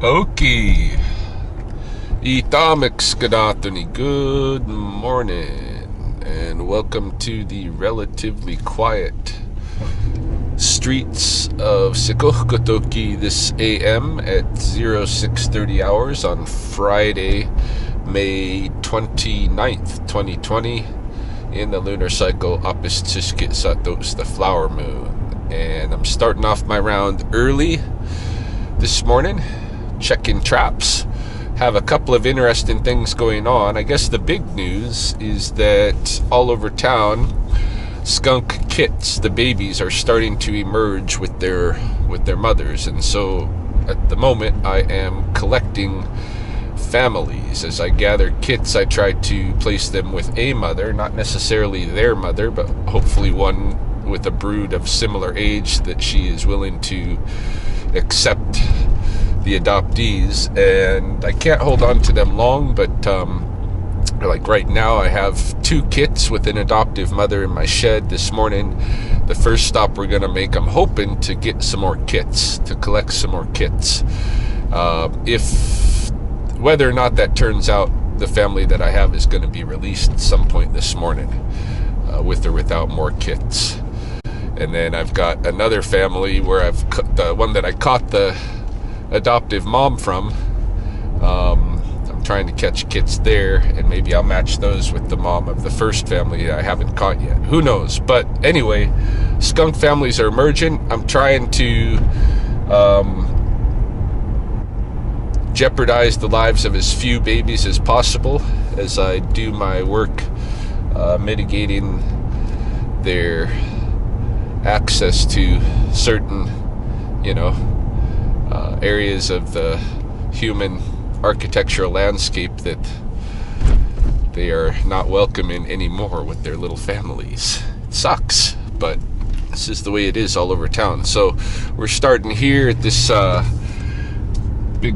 Okay. Itamik Skadatoni. Good morning. And welcome to the relatively quiet streets of Sikokotoki this AM at 0630 hours on Friday, May 29th, 2020, in the lunar cycle Apistishkit Satos, the flower moon. And I'm starting off my round early this morning, checking traps. Have a couple of interesting things going on. I guess the big news is that all over town, skunk kits, the babies, are starting to emerge with their mothers. And so at the moment I am collecting families. As I gather kits, I try to place them with a mother, not necessarily their mother, but hopefully one with a brood of similar age that she is willing to accept the adoptees. And I can't hold on to them long, but like right now I have 2 kits with an adoptive mother in my shed. This morning, the first stop we're gonna make, I'm hoping to get some more kits, to collect some more kits. If whether or not that turns out, the family that I have is going to be released at some point this morning, with or without more kits. And then I've got another family where the one that I caught the adoptive mom from. I'm trying to catch kits there, and maybe I'll match those with the mom of the first family I haven't caught yet. Who knows? But anyway, skunk families are emerging. I'm trying to jeopardize the lives of as few babies as possible as I do my work mitigating their access to certain, areas of the human architectural landscape that they are not welcome in anymore with their little families. It sucks, but this is the way it is all over town. So we're starting here at this big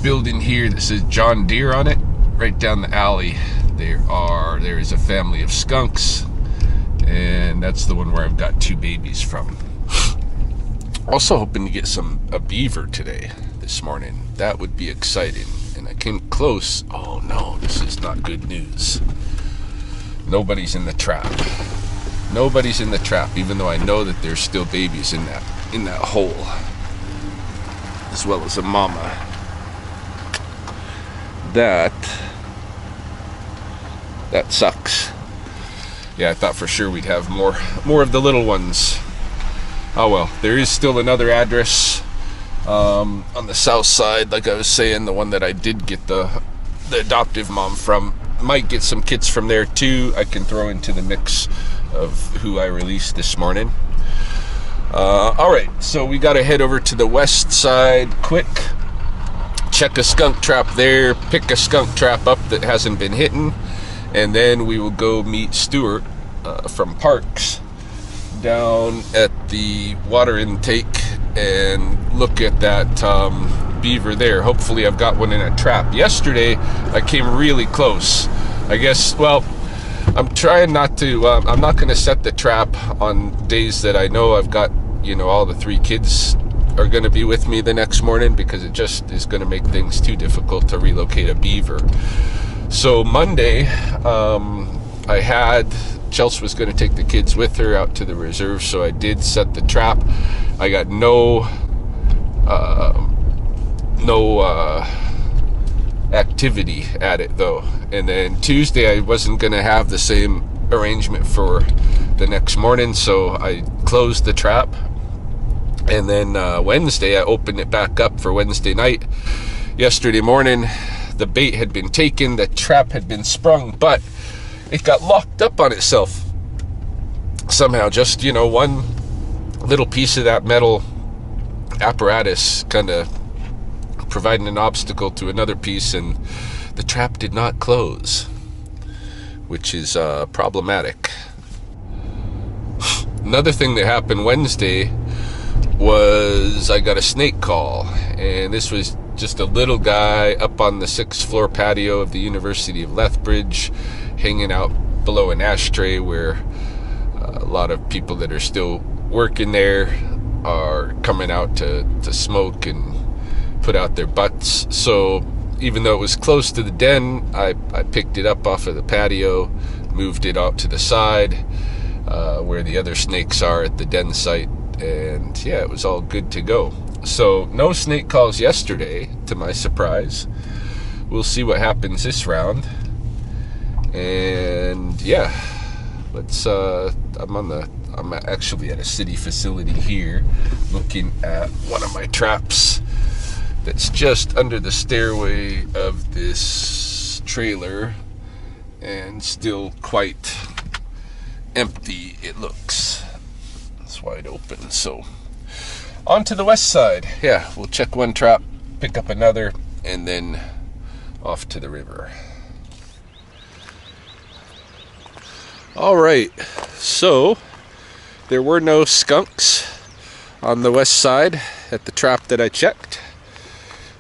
building here that says John Deere on it. Right down the alley there is a family of skunks, and that's the one where I've got 2 babies from. Also hoping to get a beaver this morning. That would be exciting. And I came close. Oh no, this is not good news. Nobody's in the trap. Nobody's in the trap, even though I know that there's still babies in that hole, as well as a mama. That sucks. Yeah, I thought for sure we'd have more of the little ones. Oh well, there is still another address on the south side, like I was saying, the one that I did get the adoptive mom from. Might get some kits from there too. I can throw into the mix of who I released this morning. Alright, so we gotta head over to the west side quick. Check a skunk trap there, pick a skunk trap up that hasn't been hitting, and then we will go meet Stuart from Parks down at the water intake and look at that beaver there. Hopefully I've got one in a trap. Yesterday I came really close. I guess, well, I'm trying not to, I'm not going to set the trap on days that I know I've got, all the 3 kids are going to be with me the next morning, because it just is going to make things too difficult to relocate a beaver. So Monday, Chelsea was going to take the kids with her out to the reserve, so I did set the trap. I got no activity at it though. And then Tuesday I wasn't going to have the same arrangement for the next morning, so I closed the trap. And then Wednesday I opened it back up for Wednesday night. Yesterday morning the bait had been taken, the trap had been sprung, but it got locked up on itself somehow. Just, one little piece of that metal apparatus kind of providing an obstacle to another piece, and the trap did not close, which is problematic. Another thing that happened Wednesday was I got a snake call, and this was just a little guy up on the 6th floor patio of the University of Lethbridge, hanging out below an ashtray where a lot of people that are still working there are coming out to smoke and put out their butts. So even though it was close to the den, I picked it up off of the patio, moved it out to the side where the other snakes are at the den site, and yeah, it was all good to go. So no snake calls yesterday, to my surprise. We'll see what happens this round. And yeah, let's I'm actually at a city facility here, looking at one of my traps that's just under the stairway of this trailer and still quite empty, it looks. It's wide open. So on to the west side. Yeah, we'll check one trap, pick up another, and then off to the river. All right, so there were no skunks on the west side at the trap that I checked,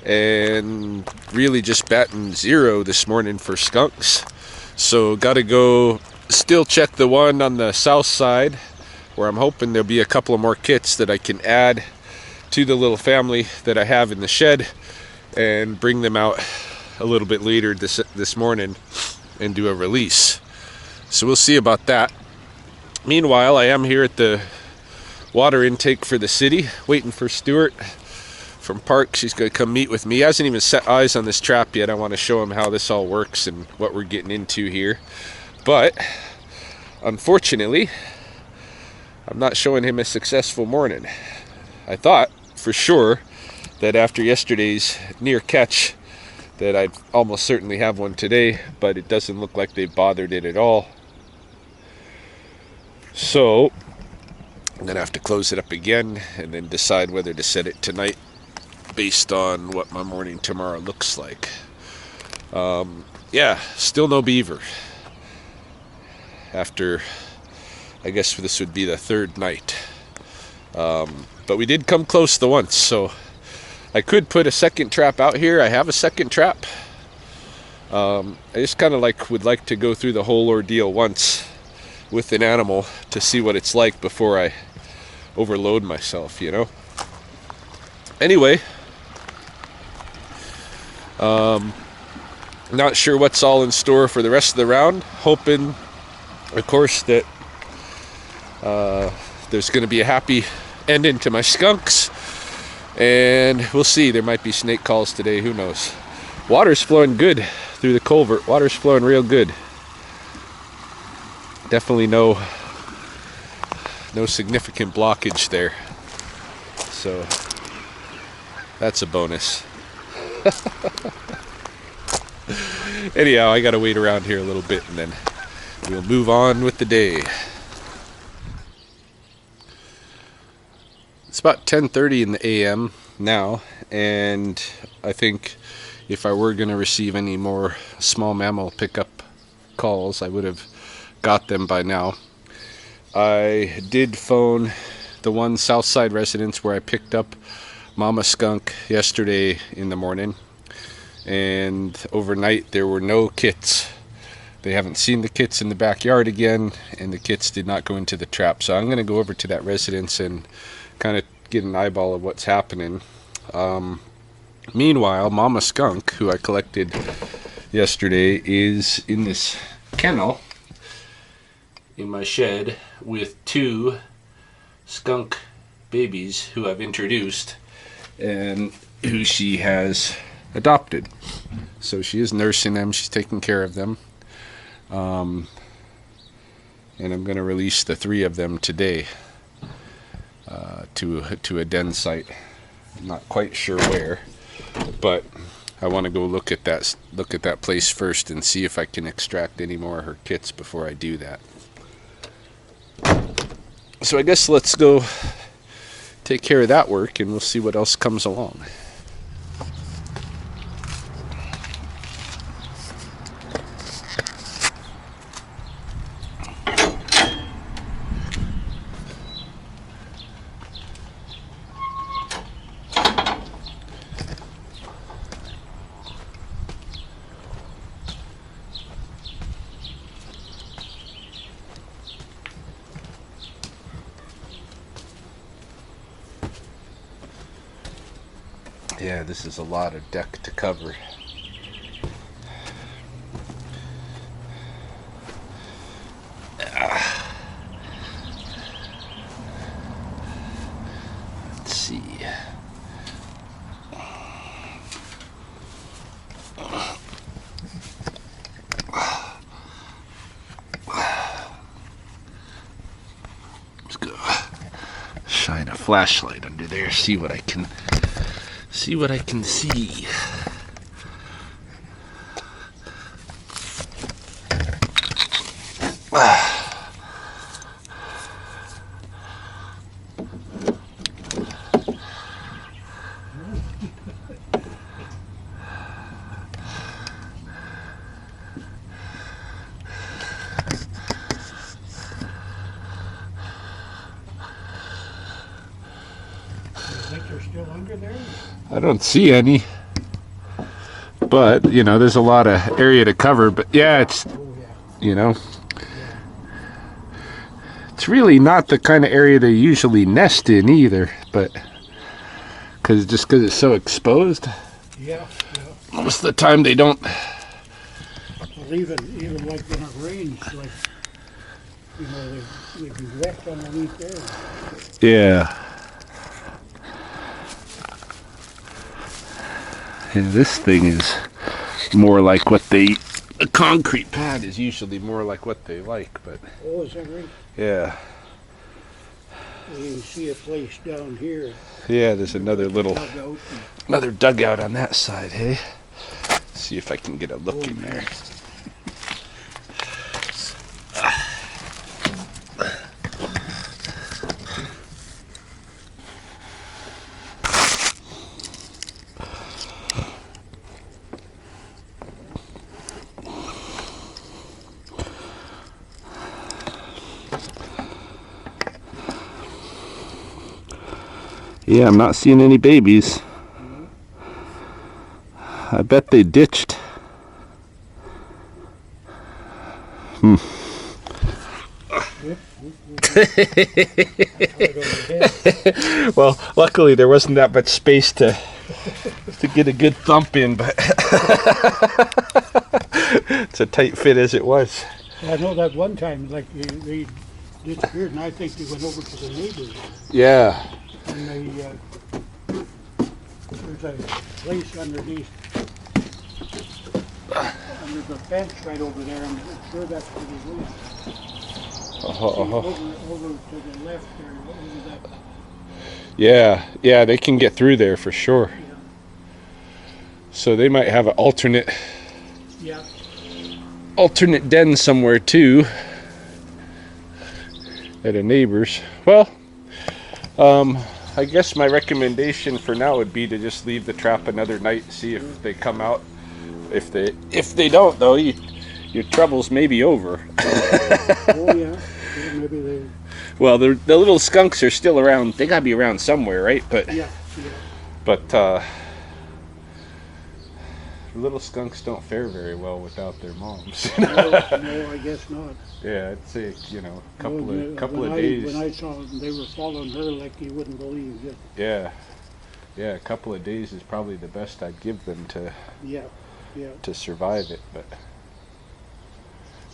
and really just batting 0 this morning for skunks. So gotta go still check the one on the south side, where I'm hoping there'll be a couple of more kits that I can add to the little family that I have in the shed, and bring them out a little bit later this morning and do a release. So we'll see about that. Meanwhile, I am here at the water intake for the city, waiting for Stuart from Park. She's going to come meet with me. He hasn't even set eyes on this trap yet. I want to show him how this all works and what we're getting into here. But unfortunately, I'm not showing him a successful morning. I thought for sure that after yesterday's near catch that I'd almost certainly have one today, but it doesn't look like they've bothered it at all. So I'm gonna have to close it up again and then decide whether to set it tonight based on what my morning tomorrow looks like. Yeah, still no beaver after, I guess this would be the third night. But we did come close the once, so I could put a second trap out here. I have a second trap. I just kind of would like to go through the whole ordeal once with an animal to see what it's like before I overload myself, you know. Anyway, not sure what's all in store for the rest of the round. Hoping, of course, that there's going to be a happy ending to my skunks, and we'll see. There might be snake calls today, who knows. Water's flowing good through the culvert. Water's flowing real good. Definitely no significant blockage there, so that's a bonus. Anyhow, I gotta wait around here a little bit and then we'll move on with the day. It's about 10:30 in the AM now, and I think if I were going to receive any more small mammal pickup calls, I would have got them by now. I did phone the one Southside residence where I picked up Mama Skunk yesterday in the morning, and overnight there were no kits. They haven't seen the kits in the backyard again, and the kits did not go into the trap. So I'm going to go over to that residence and kind of get an eyeball of what's happening. Meanwhile, Mama Skunk, who I collected yesterday, is in this kennel in my shed with 2 skunk babies who I've introduced and who she has adopted. So she is nursing them, she's taking care of them. And I'm going to release the 3 of them today to a den site. I'm not quite sure where, but I want to go look at that place first and see if I can extract any more of her kits before I do that. So I guess let's go take care of that work and we'll see what else comes along. Yeah, this is a lot of deck to cover. Let's see. Let's go shine a flashlight under there, see what I can see. Still under there? I don't see any, but you know, there's a lot of area to cover. But yeah, it's, you know, it's really not the kind of area they usually nest in either. But because it's so exposed, Yeah. most of the time they don't. Well, even like when it rains, like, you know, they'd be wet underneath there. Yeah. And this thing is more like what they. A concrete pad is usually more like what they like, but. Oh, is that right? Yeah. Well, you can see a place down here. Yeah, there's another little. Dugout. Another dugout on that side, hey? See if I can get a look in there. Yeah, I'm not seeing any babies. I bet they ditched. Well, luckily there wasn't that much space to get a good thump in, but it's a tight fit as it was. I know that one time, like, they disappeared, and I think they went over to the neighbors. Yeah. And there's a place underneath, under the fence right over there. I'm sure that's where they went. Over to the left there, over that. Yeah, they can get through there for sure. Yeah. So they might have an alternate den somewhere too at a neighbor's. Well, I guess my recommendation for now would be to just leave the trap another night, see if they come out. If they don't, though, your troubles may be over. Oh yeah, maybe they. Well, the little skunks are still around. They gotta be around somewhere, right? But Yeah. But little skunks don't fare very well without their moms. No, I guess not. Yeah, I'd say, you know, a couple When of days. When I saw them, they were following her like you wouldn't believe it. Yeah, a couple of days is probably the best I'd give them to to survive it. But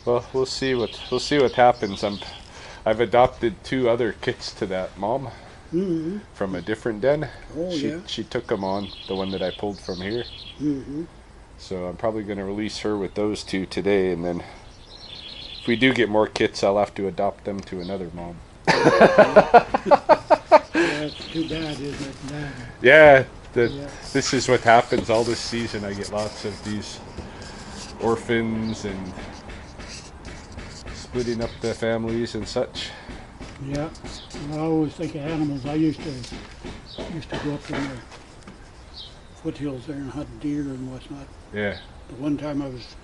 well, we'll see what happens. I've adopted 2 other kits to that mom from a different den. Oh She took them on, the one that I pulled from here. So I'm probably going to release her with those 2 today, and then if we do get more kits, I'll have to adopt them to another mom. That's too bad, isn't it? Man. Yeah, this is what happens all this season. I get lots of these orphans and splitting up the families and such. Yeah, I always think of animals. I used to go up in the foothills there and hunt deer and whatnot. Yeah. The one time I was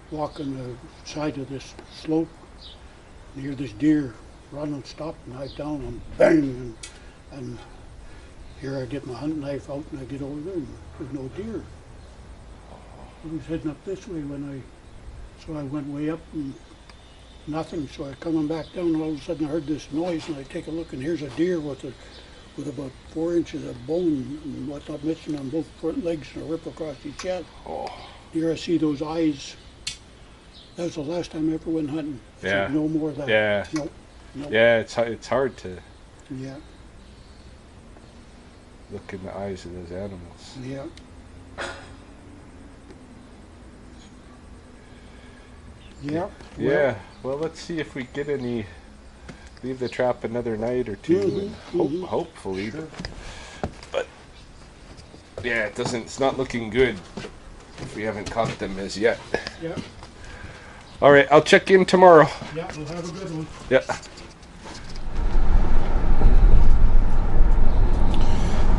walking the side of this slope, near this deer running, stopped, and I down and bang, and here I get my hunting knife out and I get over there and there's no deer. I was heading up this way so I went way up and nothing. So I coming back down, and all of a sudden I heard this noise, and I take a look, and here's a deer with with about 4 inches of bone and whatnot missing on both front legs and a rip across his chest. Oh. Here I see those eyes. That was the last time I ever went hunting. Yeah. So no more of that. Yeah. Nope. Nope. Yeah, it's hard to Yeah. look in the eyes of those animals. Yeah. Yeah. Yeah. Well, let's see if we get any. Leave the trap another night or two, and hopefully. Sure. But yeah, it doesn't. It's not looking good if we haven't caught them as yet. Yeah. All right, I'll check in tomorrow. Yeah, we'll have a good one. Yeah.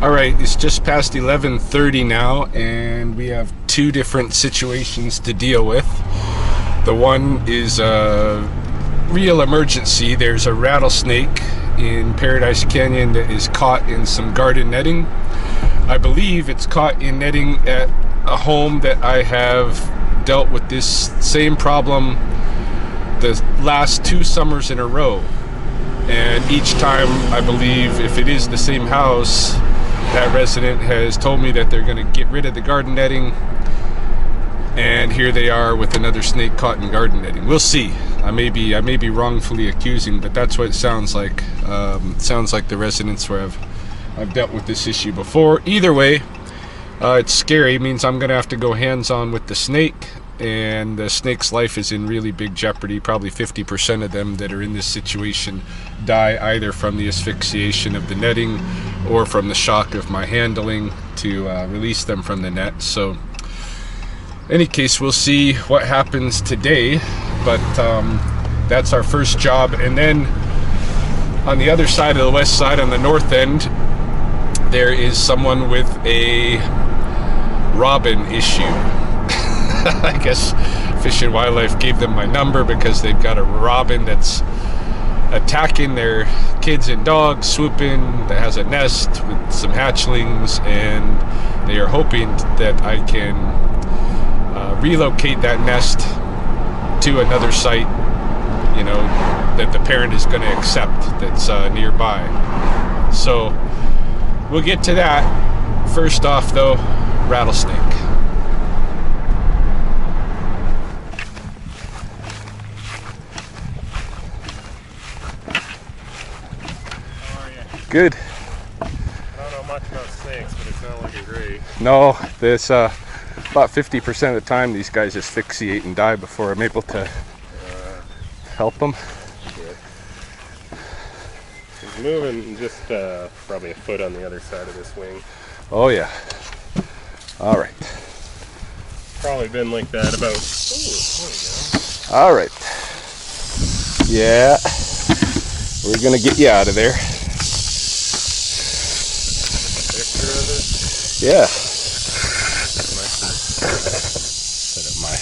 All right, it's just past 11:30 now, and we have two different situations to deal with. The one is a real emergency. There's a rattlesnake in Paradise Canyon that is caught in some garden netting. I believe it's caught in netting at a home that I have dealt with this same problem the last 2 summers in a row. And each time, I believe, if it is the same house, that resident has told me that they're going to get rid of the garden netting. And here they are with another snake caught in garden netting. We'll see. I may be wrongfully accusing, but that's what it sounds like. Sounds like the residents where I've dealt with this issue before. Either way, it's scary. It means I'm going to have to go hands-on with the snake, and the snake's life is in really big jeopardy. Probably 50% of them that are in this situation die either from the asphyxiation of the netting or from the shock of my handling to release them from the net. So any case, we'll see what happens today, but that's our first job. And then on the other side of the west side, on the north end, there is someone with a robin issue. I guess Fish and Wildlife gave them my number because they've got a robin that's attacking their kids and dogs, swooping, that has a nest with some hatchlings, and they are hoping that I can relocate that nest to another site, you know, that the parent is going to accept, that's nearby. So we'll get to that. First off, though, rattlesnake. How are you? Good. I don't know much about snakes, but it's not looking great. No, this about 50% of the time these guys asphyxiate and die before I'm able to help them. Yeah. He's moving just probably a foot on the other side of this wing. Oh yeah. All right. Probably been like that about. Oh, All right. Yeah. We're gonna get you out of there. Picture of it. Yeah. Set up my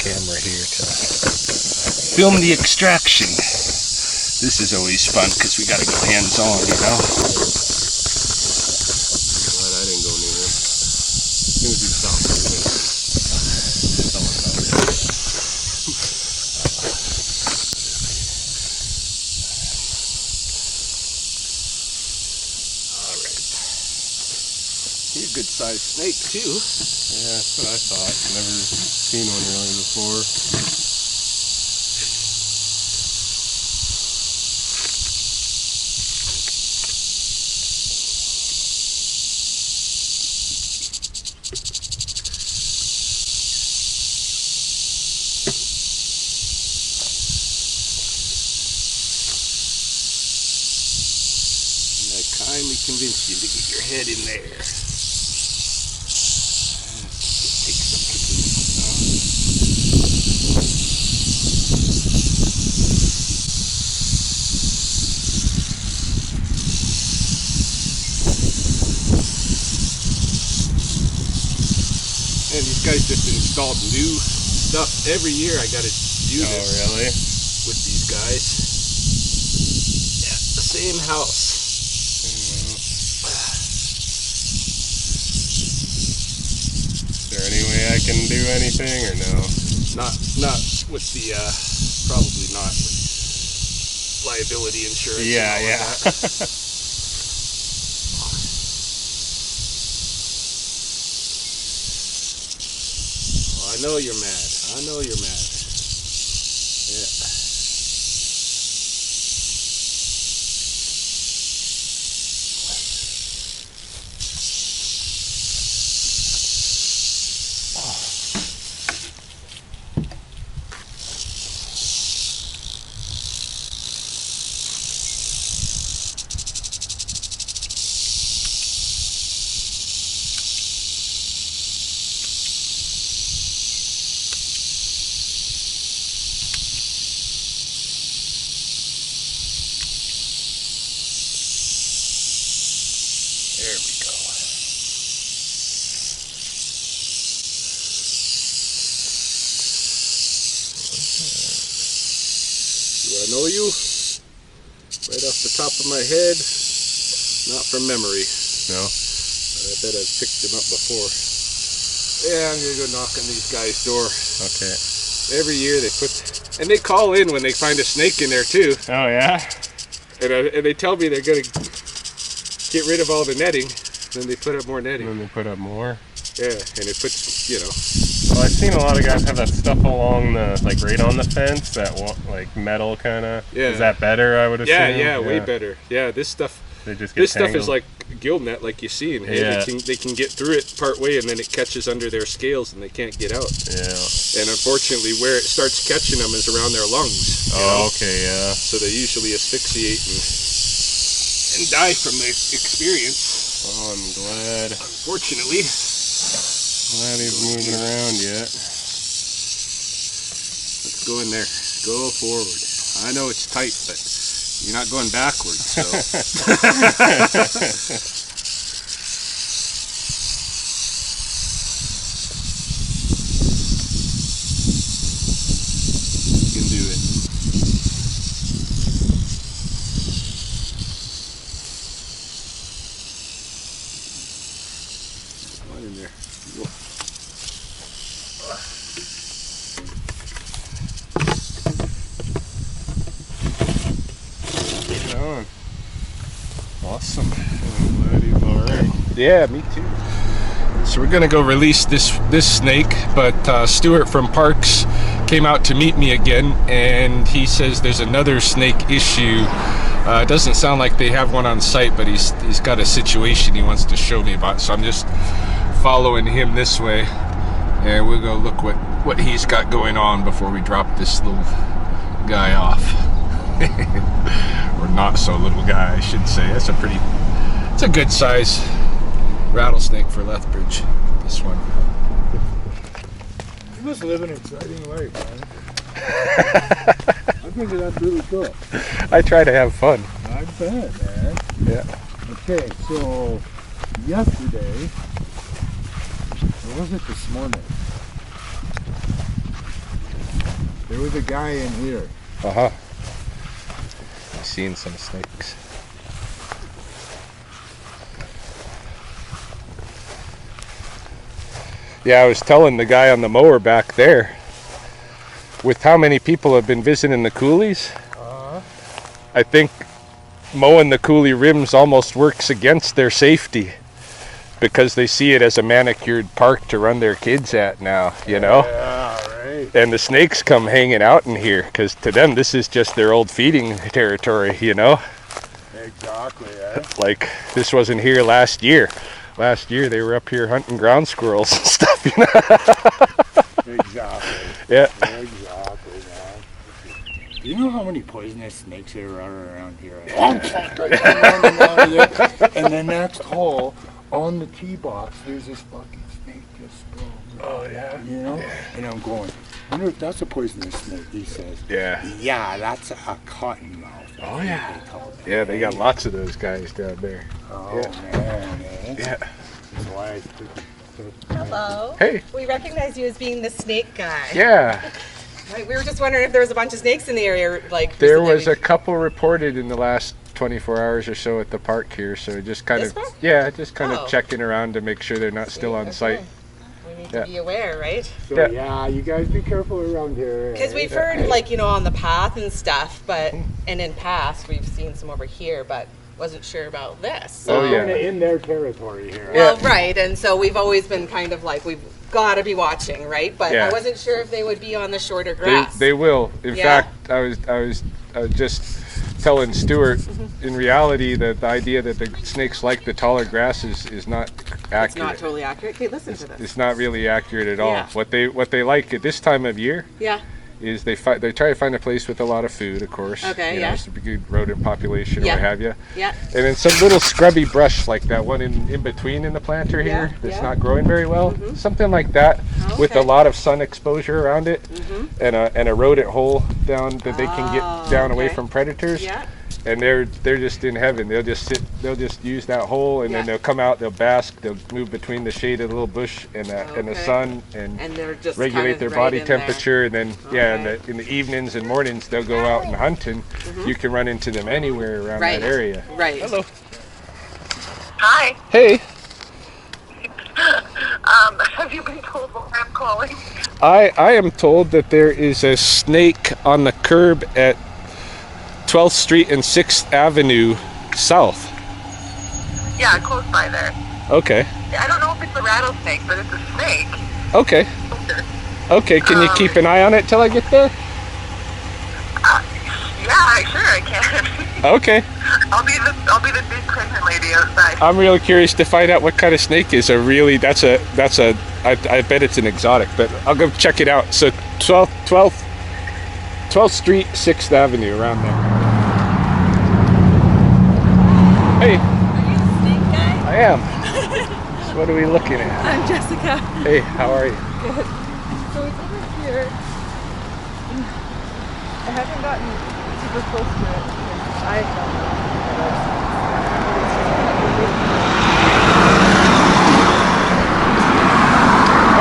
Camera here to film the extraction. This is always fun because we gotta go hands-on, you know. Glad I didn't go near him. As soon as he stopped moving, someone found it. Alright. He's a good sized snake too. Yeah, that's what I thought. Never seen one really before. And I kindly convinced you to get your head in there. Take some And these guys just installed new stuff. Every year I gotta do Oh, this really? with these guys. Yeah, the same house. Is there any way I can do anything or no? Not with the probably not with liability insurance. Yeah, and all yeah. of that. know you're mad. I know you're mad. Yeah. There we go. Do I know you? Right off the top of my head, not from memory. No? But I bet I've picked him up before. Yeah, I'm gonna go knock on these guys' door. Okay. Every year they put, and they call in when they find a snake in there too. Oh, yeah? And they tell me they're gonna get rid of all the netting. Then they put up more netting. And then they put up more. Yeah, and it puts, you know. Well, I've seen a lot of guys have that stuff along the, like right on the fence, that like metal kind of. Yeah. Is that better, I would assume? Yeah, way better. Yeah, this stuff. They just get This stuff tangled. is like gill net, like you see, and hey, Yeah. they can get through it part way, and then it catches under their scales, and they can't get out. Yeah. And unfortunately, where it starts catching them is around their lungs. you Oh, know? okay, yeah. So they usually asphyxiate and die from the experience. Oh, I'm glad. Unfortunately. Glad he's moving around yet. Let's go in there. Go forward. I know it's tight, but you're not going backwards, so. You can do it. Come on in there. Whoa. Get on. Awesome. I'm glad he's alright. Yeah, me too. So we're gonna go release this snake, but Stuart from Parks came out to meet me again, and he says there's another snake issue. It doesn't sound like they have one on site, but he's got a situation he wants to show me about. So I'm just following him this way, and we'll go look what he's got going on before we drop this little guy off. Or not so little guy, I should say. It's a good size rattlesnake for Lethbridge, this one. You must live an exciting life, man. I think that's really cool. I try to have fun. I bet, man. Yeah. Okay, so yesterday, or was it this morning? There was a guy in here. Uh-huh. I've seen some snakes. Yeah, I was telling the guy on the mower back there, with how many people have been visiting the coulees, I think mowing the coulee rims almost works against their safety, because they see it as a manicured park to run their kids at now, you know? Yeah, right. And the snakes come hanging out in here, because to them this is just their old feeding territory, you know? Exactly, eh? Like, this wasn't here last year. Last year they were up here hunting ground squirrels and stuff, you know? Exactly. Yeah. Exactly, man. Do you know how many poisonous snakes there are around here? And the next hole on the tee box, there's this fucking snake just sprawled. Oh, yeah? You know? Yeah. And I'm going, I wonder if that's a poisonous snake, he says. Yeah. Yeah, that's a cottonmouth. Oh, yeah. They call it. Yeah, they got lots of those guys down there. Oh, Yeah. man. Eh? Yeah. That's why I took it. Hello. Hey. We recognize you as being the snake guy. Yeah. Right. We were just wondering if there was a bunch of snakes in the area. Like There recently. was a couple reported in the last 24 hours or so at the park here, so just kind This of, one? yeah, just kind Oh. of checking around to make sure they're not still on site. Okay. We need Yeah. to be aware, right? So, Yeah. yeah, you guys be careful around here. Because eh? we've heard, like, you know, on the path and stuff, but and in past we've seen some over here, but wasn't sure about this. Oh, So- yeah. In their territory here. Well, right, and so we've always been kind of like gotta be watching, right? But Yeah. I wasn't sure if they would be on the shorter grass. They will. In Yeah. fact, I was just telling Stuart, in reality, that the idea that the snakes like the taller grasses is not accurate. It's not totally accurate. Okay, listen to this. It's not really accurate at all. Yeah. What they like at this time of year Yeah. is they try to find a place with a lot of food, of course. Okay, you know, yeah. it's a good rodent population, Yeah. or what have you. Yeah. And then some little scrubby brush like that one in between in the planter Yeah, here that's yeah. not growing very well. Something like that with a Okay. lot of sun exposure around it, and a rodent hole down that they can get down away okay. from predators. Yeah. And they're just in heaven. They'll just use that hole, and Yeah. then they'll come out, they'll bask, they'll move between the shade of the little bush and the Okay. sun, and And they're just regulate kind of their right body in there. temperature. And then Okay. in the evenings and mornings they'll go out and hunt, and you can run into them anywhere around Right. that area. Right. Hello. Hi. Hey, Have you been told why I'm calling? I am told that there is a snake on the curb at 12th Street and 6th Avenue South. Yeah, close by there. Okay. I don't know if it's a rattlesnake, but it's a snake. Okay. Okay, can you keep an eye on it till I get there? Yeah, sure I can. Okay. I'll be the big pregnant lady outside. I'm really curious to find out what kind of snake is. I bet it's an exotic, but I'll go check it out. So 12th Street, 6th Avenue, around there. Hey, Are you the snake guy? I am. So what are we looking at? I'm Jessica. Hey, how are you? Good. So it's over here. I haven't gotten super close to it because I don't know.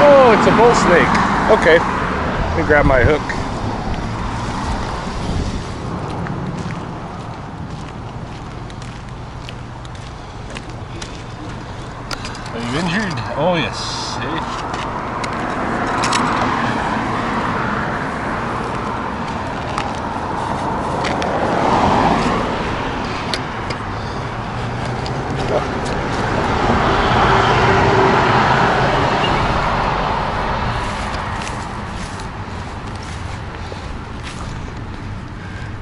Oh, it's a bullsnake. Okay. Let me grab my hook. Are you injured? Oh, yes. Hey.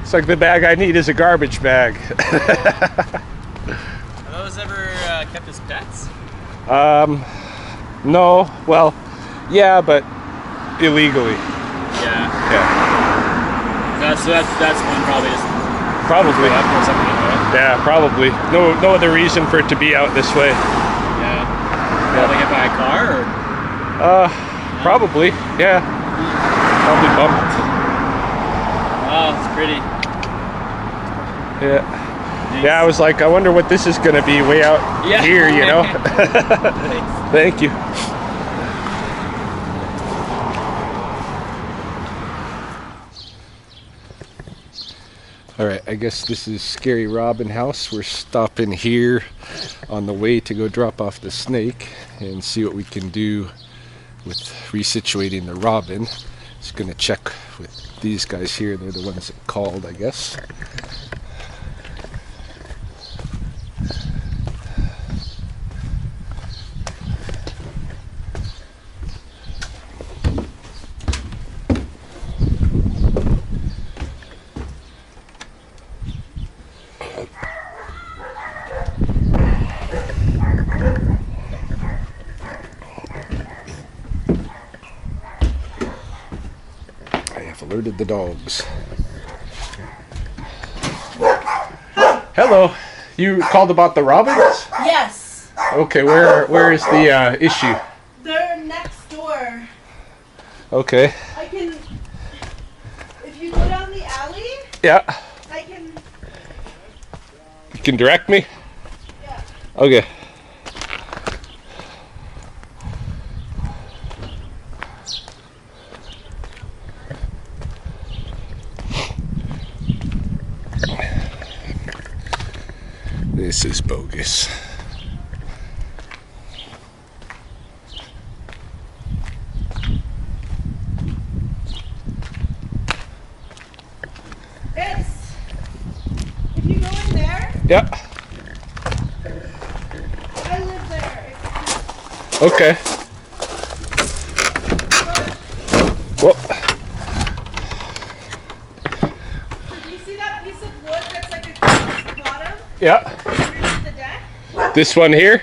It's like the bag I need is a garbage bag. Are those ever kept as pets? No, well, yeah, but illegally. Yeah. Yeah, So that's one probably just probably. up or something like that. Yeah, probably. No other reason for it to be out this way. Yeah. Probably hit by a car or? Probably. Yeah. Probably bumped. Oh, it's pretty. Yeah. Nice. Yeah, I was like, I wonder what this is gonna be way out Yeah. here, you know? Thanks. Thank you. All right, I guess this is Scary Robin House. We're stopping here on the way to go drop off the snake and see what we can do with resituating the robin. Just gonna check with these guys here. They're the ones that called, I guess. I have alerted the dogs. Hello. You called about the robins? Yes. Okay, where is the issue? They're next door. Okay. I can. If you go down the alley, Yeah. I can. You can direct me? Yeah. Okay. This is bogus. It's. If you go in there, Yeah. I live there. Okay. Yeah. Underneath the deck? This one here?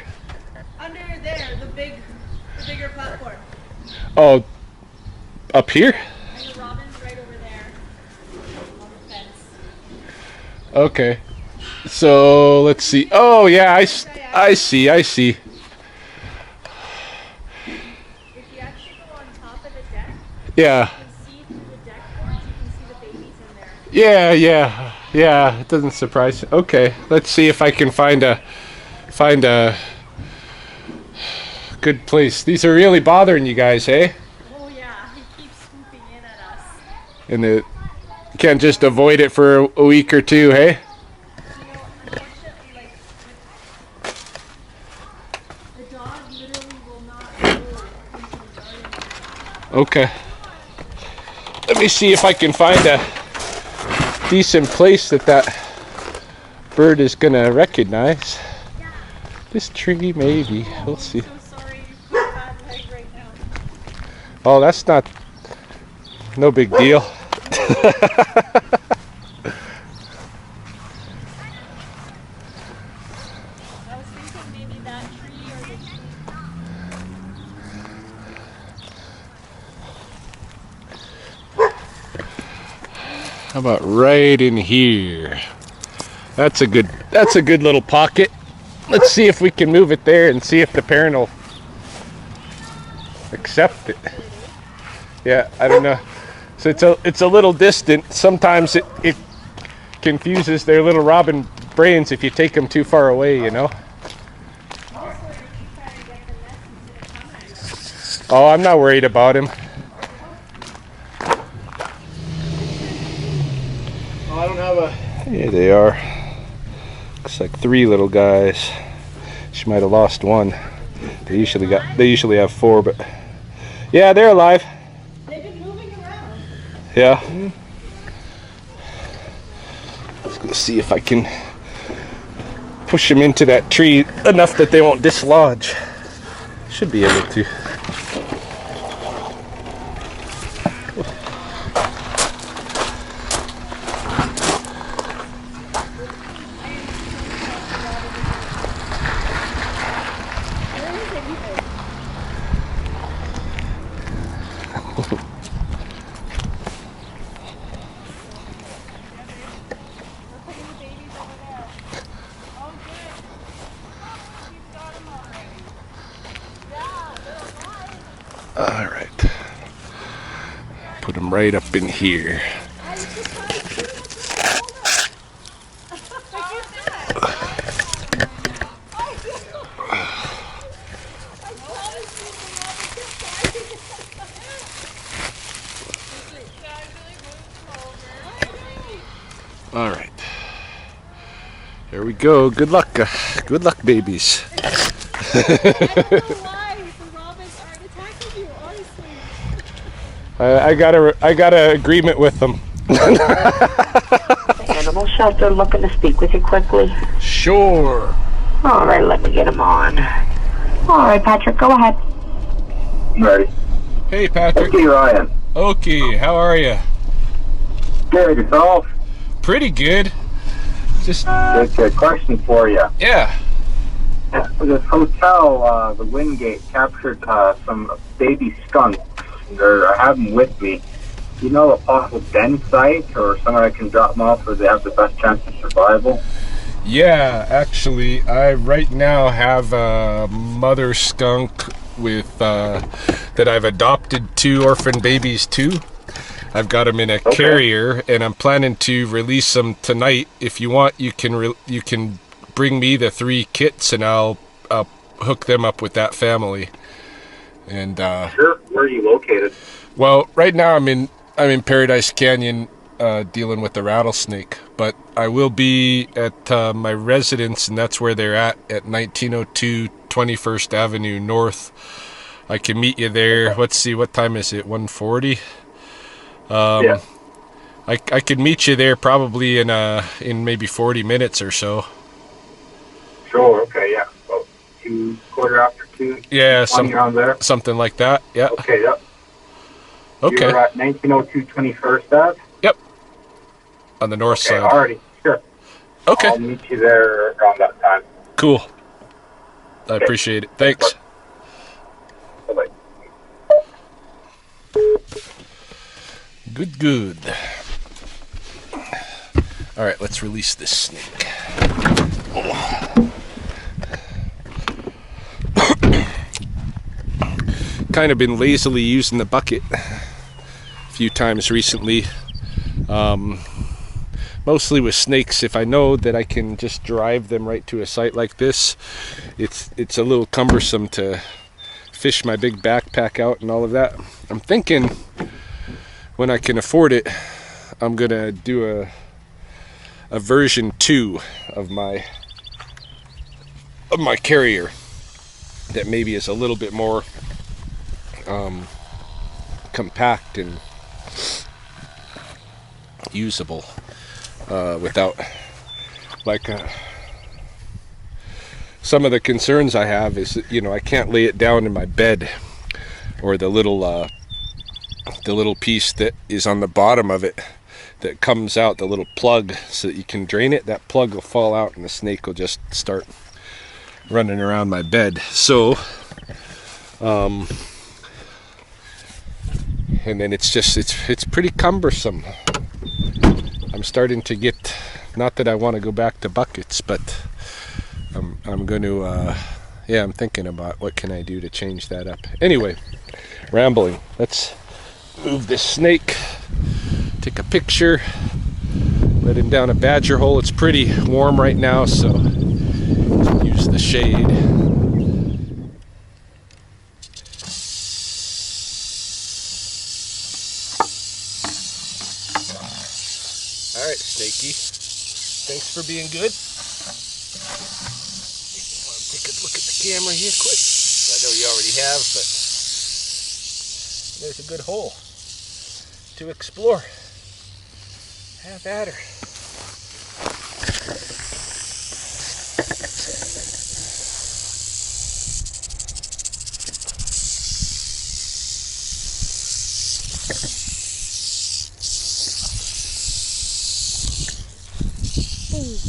Under there, the bigger platform. Oh, up here? And the robin's right over there on the fence. Okay. So let's see. Oh yeah, I see. If you actually go on top of the deck, Yeah. you can see through the deck boards, you can see the babies in there. Yeah. It doesn't surprise. Okay, let's see if I can find a good place. These are really bothering you guys, eh? Oh yeah, he keeps swooping in at us. And you can't just avoid it for a week or two, hey? You know, unfortunately, like, the dog literally will not go into the garden. Okay. Let me see if I can find a decent place that bird is gonna recognize. Yeah. This tree, maybe. We'll see. I'm so sorry, you've got a bad leg right now. Oh, that's not. No big deal. I was thinking maybe that tree or the tree. How about right in here? That's a good little pocket. Let's see if we can move it there and see if the parent will accept it. Yeah, I don't know. So it's a little distant. Sometimes it confuses their little robin brains if you take them too far away, you know. Oh, I'm not worried about him. Oh, I don't have a. Here they are. Looks like 3 little guys. She might have lost one. They usually have 4, but yeah, they're alive. They've been moving around. Yeah. Let's go see if I can push them into that tree enough that they won't dislodge. Should be able to. All right. Put them right up in here. All right. Here we go. Good luck, babies. I don't know why the robins aren't attacking you, honestly. I got an agreement with them. Animal shelter looking to speak with you quickly. Sure. All right, let me get him on. All right, Patrick, go ahead. Ready. Hey, Patrick. Okay, Ryan. Okay, how are you? Good, yourself? Pretty good. Just Good question for you. yeah. This hotel, the Wingate, captured some baby skunks. I have them with me. Do you know a possible den site or somewhere I can drop them off where they have the best chance of survival? Yeah, actually, I right now have a mother skunk with that I've adopted 2 orphan babies too. I've got them in a carrier, and I'm planning to release them tonight. If you want, you can bring me the 3 kits, and I'll hook them up with that family. And Sure. Where are you located? well, right now I'm in Paradise Canyon, dealing with the rattlesnake, but I will be at my residence, and that's where they're at 1902 21st Avenue North. I can meet you there. Let's see, what time is it? 1:40. Yeah. I could meet you there probably in maybe 40 minutes or so. Sure, okay, yeah. About 2:15 Yeah, around there. something like that. Yeah. Okay, yep. Okay. You're at 1902 21st Ave? Yep. On the north Okay, side. alrighty, sure. Okay. I'll meet you there around that time. Cool. I appreciate it. Thanks. Bye-bye. Good. All right, let's release this snake. Kind of been lazily using the bucket a few times recently. Mostly with snakes. If I know that I can just drive them right to a site like this, it's a little cumbersome to fish my big backpack out and all of that. I'm thinking when I can afford it, I'm gonna do a version 2 of my carrier that maybe is a little bit more compact and usable without some of the concerns I have is that, I can't lay it down in my bed, or the little piece that is on the bottom of it that comes out, the little plug so that you can drain it. That plug will fall out and the snake will just start running around my bed. So and then it's pretty cumbersome. I'm starting to get, not that I want to go back to buckets, but I'm going to I'm thinking about what can I do to change that up. Anyway, rambling. Let's move this snake, take a picture, let him down a badger hole. It's pretty warm right now, so use the shade. All right, Snakey. Thanks for being good. Want to take a look at the camera here quick? I know you already have, but there's a good hole to explore. Have at her.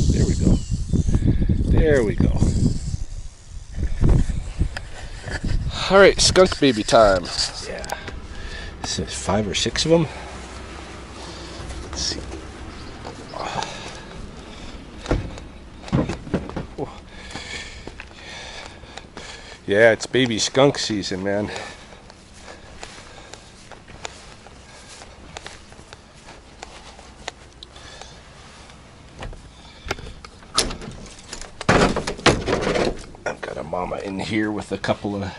There we go. There we go. All right, skunk baby time. Yeah. So 5 or 6 of them. Let's see. Oh. Yeah, it's baby skunk season, man. I've got a mama in here with a couple of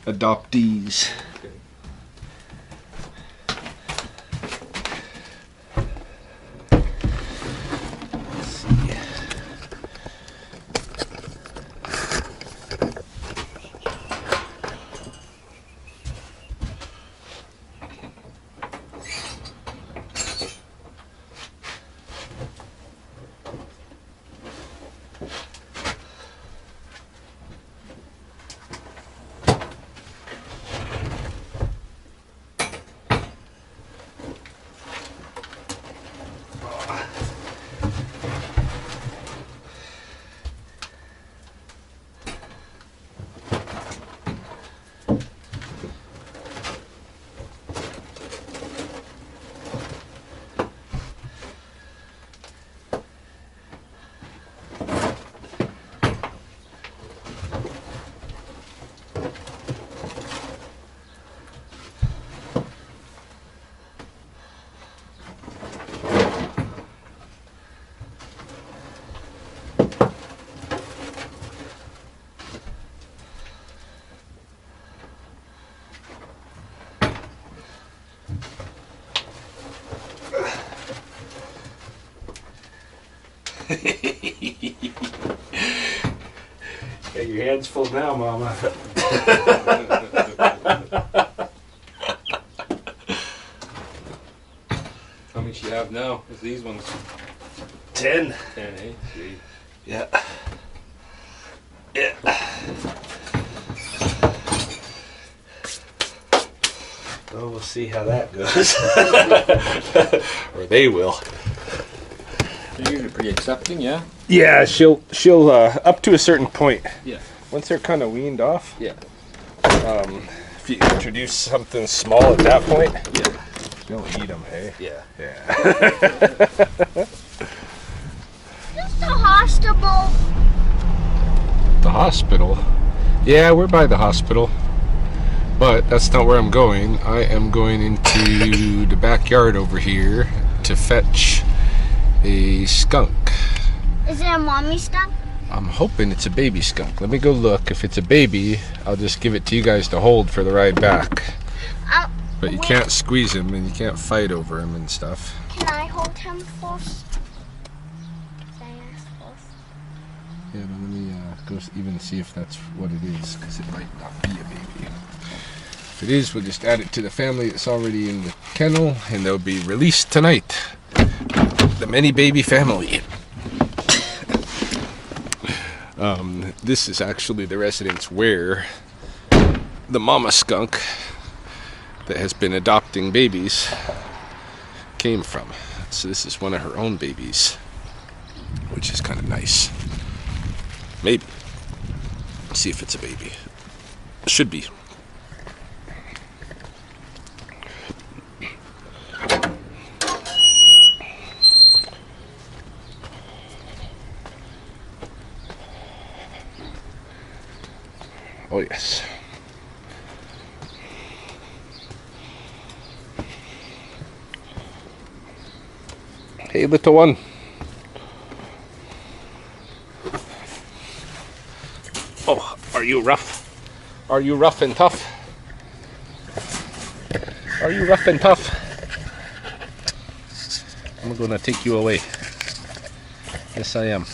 adoptees. Got your hands full now, Mama. How many do you have now? Is these ones? 10. 10, eh? Sweet. Yeah. Yeah. Well, we'll see how that goes. Or they will. They're usually pretty accepting, yeah? Yeah, she'll up to a certain point. Yeah. Once they're kind of weaned off. Yeah. If you introduce something small at that point. Yeah. They'll eat them, hey? Yeah. Just the hospital. The hospital? Yeah, we're by the hospital. But that's not where I'm going. I am going into the backyard over here to fetch a skunk. Is it a mommy skunk? I'm hoping it's a baby skunk. Let me go look. If it's a baby, I'll just give it to you guys to hold for the ride back. But you can't squeeze him and you can't fight over him and stuff. Can I hold him first? Can I ask first? Yeah, but let me go even see if that's what it is, because it might not be a baby. If it is, we'll just add it to the family that's already in the kennel, and they'll be released tonight. The many baby family. This is actually the residence where the mama skunk that has been adopting babies came from. So this is one of her own babies, which is kind of nice. Maybe. Let's see if it's a baby. Should be. Oh yes. Hey, little one. Oh, are you rough? Are you rough and tough? Are you rough and tough? I'm gonna take you away. Yes, I am.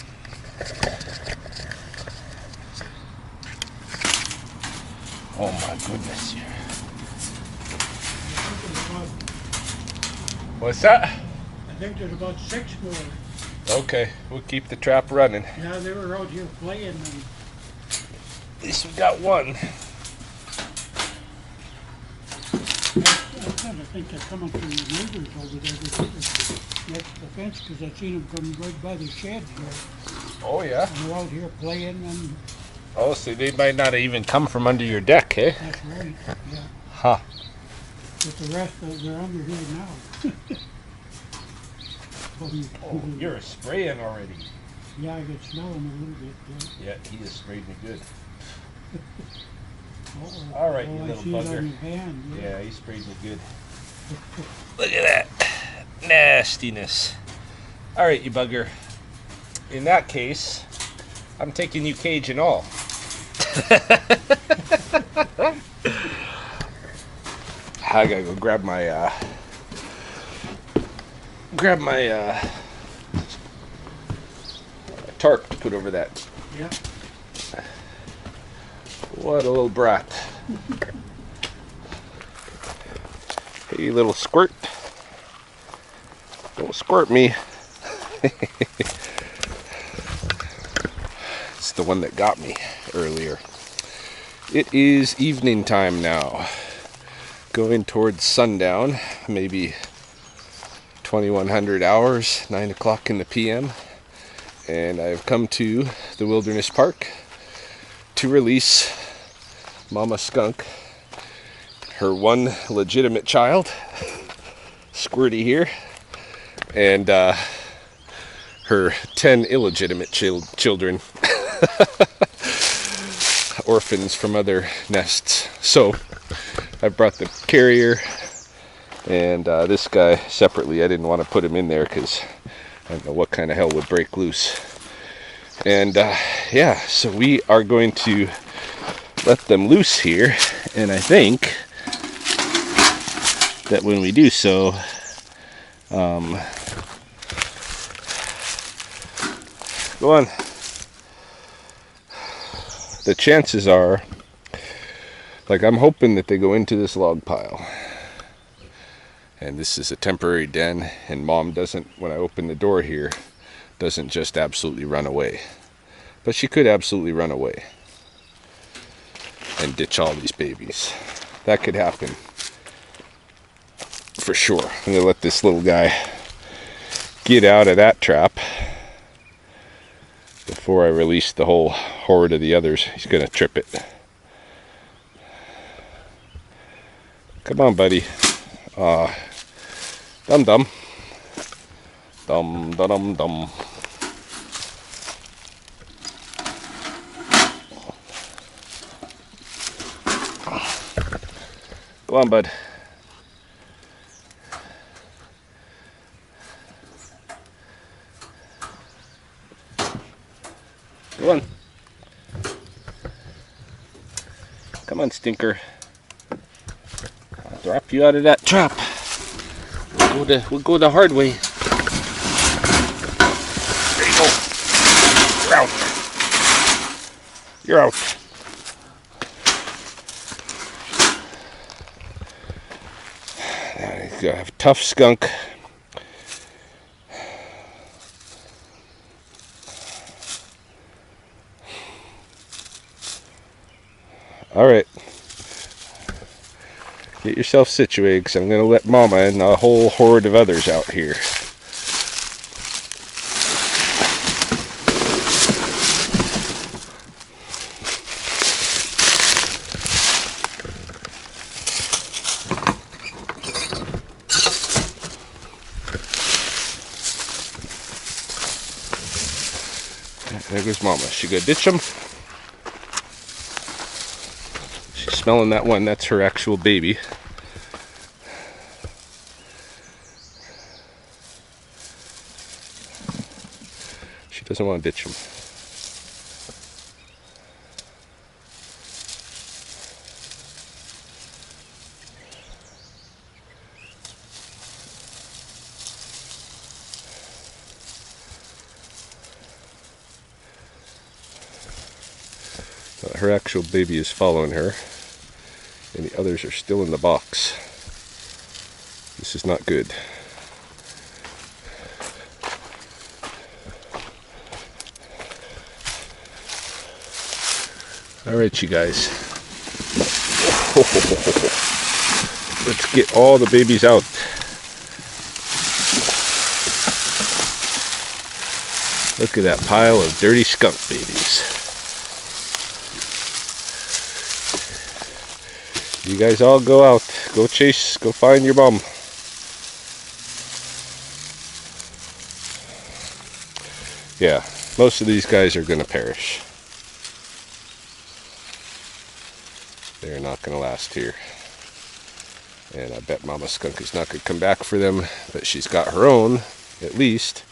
Oh my goodness. What's that? I think there's about 6 more. Okay, we'll keep the trap running. Yeah, they were out here playing and At least we got one. I think they're coming from the neighbors over there next to the fence, because I seen them come right by the shed here. Oh yeah? And they're out here playing and Oh, so they might not even come from under your deck, eh? that's right, yeah. Huh. But the rest, they're under here now. Oh, you're spraying already. Yeah, I could smell them a little bit. Yeah, he has sprayed me good. Oh, All right, oh, you I little see it bugger. on your hand. Yeah. Yeah, he sprayed me good. Look at that. Nastiness. All right, you bugger. In that case, I'm taking you cage and all. I gotta go grab my tarp to put over that. Yeah. What a little brat. Hey, little squirt. Don't squirt me. It's the one that got me earlier. It is evening time now. Going towards sundown, maybe 2100 hours, 9 o'clock in the PM. And I've come to the Wilderness Park to release Mama Skunk, her one legitimate child, Squirty here, and her 10 illegitimate children, orphans from other nests. So I brought the carrier and this guy separately. I didn't want to put him in there because I don't know what kind of hell would break loose. And yeah, so we are going to let them loose here, and I think that when we do so, go on. The chances are, like, I'm hoping that they go into this log pile. And this is a temporary den, and Mom doesn't, when I open the door here, doesn't just absolutely run away. But she could absolutely run away and ditch all these babies. That could happen. For sure. I'm gonna let this little guy get out of that trap. before I release the whole horde of the others. He's gonna trip it. Come on, buddy. Dum dum. Dum dum dum. Go on, bud. Go on. Come on, stinker. I'll drop you out of that trap. We'll go the hard way. There you go. You're out. You're out. You have a tough skunk. All right. Get yourself situated, because I'm going to let Mama and a whole horde of others out here. There goes Mama. She go ditch them. She's smelling that one. That's her actual baby. She doesn't want to ditch them. Her actual baby is following her, and the others are still in the box. This is not good. All right, you guys. Let's get all the babies out. Look at that pile of dirty skunk babies. You guys all go out. Go chase. Go find your mom. Yeah, most of these guys are going to perish. They're not going to last here. And I bet Mama Skunk is not going to come back for them. But she's got her own, at least.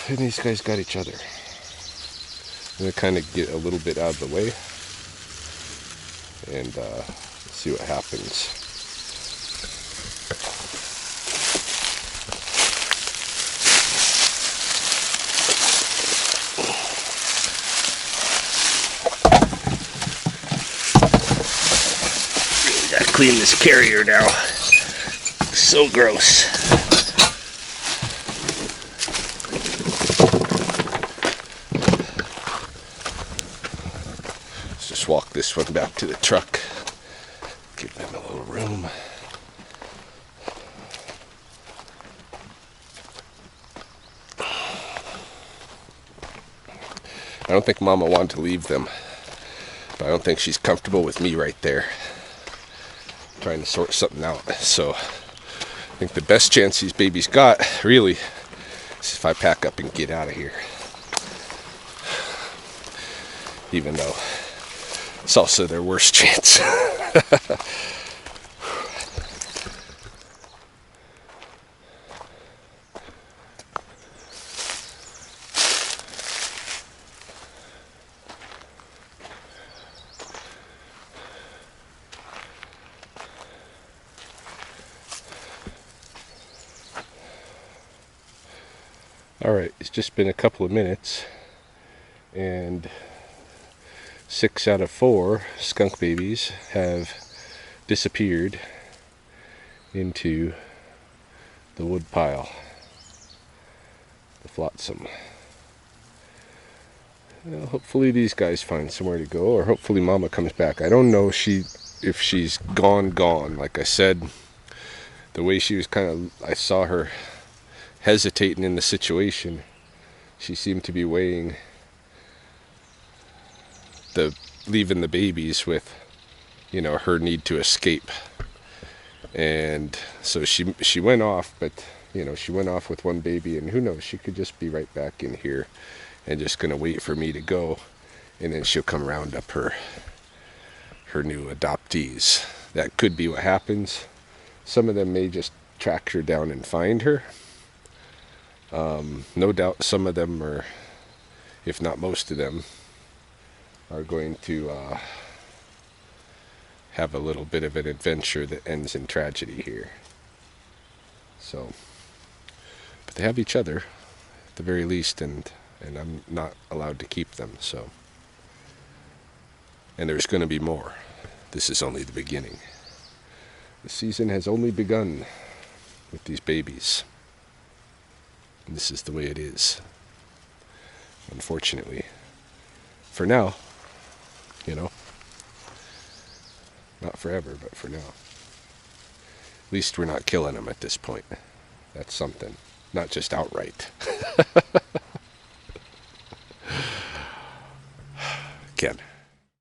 And these guys got each other. I'm going to kind of get a little bit out of the way. And see what happens. Really gotta clean this carrier now. So gross. Walk this one back to the truck. Give them a little room. I don't think Mama wanted to leave them, but I don't think she's comfortable with me right there trying to sort something out. So I think the best chance these babies got, really, is if I pack up and get out of here. Even though it's also their worst chance. Alright, it's just been a couple of minutes, and 6 out of 4 skunk babies have disappeared into the wood pile, the flotsam. Well, hopefully these guys find somewhere to go, or hopefully Mama comes back. I don't know if she's gone. Like I said, the way she was I saw her hesitating in the situation. she seemed to be weighing leaving the babies with, you know, her need to escape. And so she went off, but you know, she went off with one baby, and who knows, she could just be right back in here and just gonna wait for me to go, and then she'll come round up her new adoptees. That could be what happens. Some of them may just track her down and find her. No doubt some of them are, if not most of them, are going to have a little bit of an adventure that ends in tragedy here. So, but they have each other at the very least, and I'm not allowed to keep them, so. And there's going to be more. This is only the beginning. The season has only begun with these babies. And this is the way it is, unfortunately. For now, you know. Not forever, but for now. At least we're not killing them at this point. That's something. Not just outright. Again.